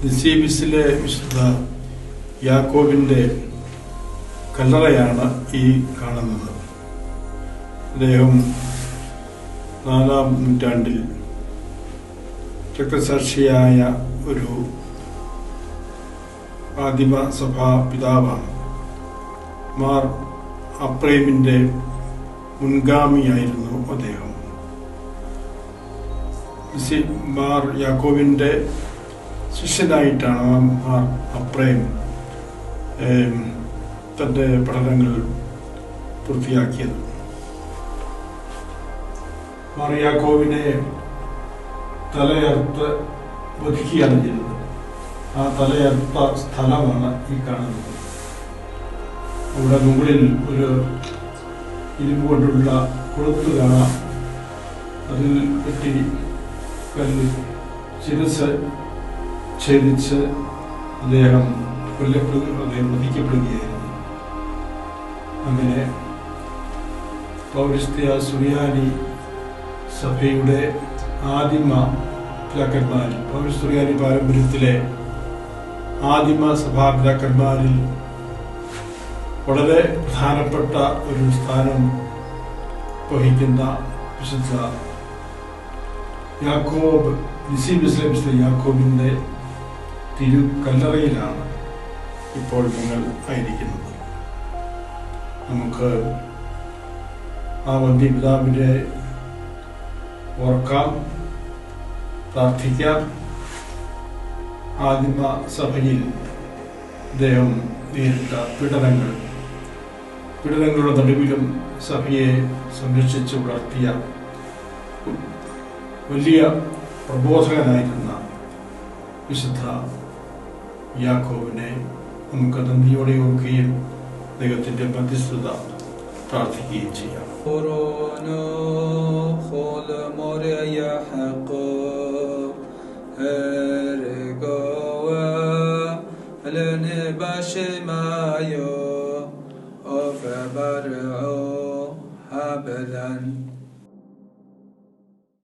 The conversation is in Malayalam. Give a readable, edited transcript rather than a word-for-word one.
നിസീബിസിലെ വിശുദ്ധ യാക്കോബിൻ്റെ കല്ലറയാണ് ഈ കാണുന്നത്. അദ്ദേഹം 4-ാം നൂറ്റാണ്ടിൽ രക്തസാക്ഷിയായ ഒരു ആദിമ സഭാ പിതാവാണ്. മാർ അപ്രേമിൻ്റെ മുൻഗാമിയായിരുന്നു അദ്ദേഹം. മാർ യാക്കോബിൻ്റെ ശിഷ്യനായിട്ടാണ് മാർ അപ്രേം തൻ്റെ പഠനങ്ങൾ പൂർത്തിയാക്കിയത്. മാർ യാക്കോബിനെ തലയർത്ത് വധിക്കുകയാണ് ചെയ്തത്. ആ തലയർത്ത സ്ഥലമാണ് ഈ കാണുന്നത്. അവിടെ മുകളിൽ ഒരു ഇരുമ്പ് കൊണ്ടുള്ള കൊളുത്ത് കാണാം. അതിൽ കെട്ടി കല്ല് ശിരസ് ഛേദിച്ച് അദ്ദേഹം വധിക്കപ്പെടുകയായിരുന്നു. അങ്ങനെ പൗരസ്ത്യ സുറിയാനി സഭയുടെ ആദിമ പിതാക്കന്മാരിൽ, പൗരസ്ത്യാനി പാരമ്പര്യത്തിലെ ആദിമ സഭാപിതാക്കന്മാരിൽ വളരെ പ്രധാനപ്പെട്ട ഒരു സ്ഥാനം വഹിക്കുന്ന വിശുദ്ധ യാക്കോബ്, നിസീബിസിലെ വിശുദ്ധ യാക്കോബിൻ്റെ തിരുക്കല്ലറയിലാണ് ഇപ്പോൾ നിങ്ങൾ ആയിരിക്കുന്നത്. നമുക്ക് ആ വന്ധ്യപിതാവിനെ ഓർക്കാം, പ്രാർത്ഥിക്കാം. ആദിമ സഭയിൽ അദ്ദേഹം നേരിട്ട പീഡനങ്ങളുടെ നടുവിലും സഭയെ സംരക്ഷിച്ച് വളർത്തിയ വലിയ പ്രബോധകനായിരുന്ന വിശുദ്ധ യാക്കോബിനെ നമുക്ക് നന്ദിയോടെ ഓർക്കുകയും ദൈവത്തിൻ്റെ മധ്യസ്ഥത പ്രാർത്ഥിക്കുകയും ചെയ്യാം. أفبرعوا هبلا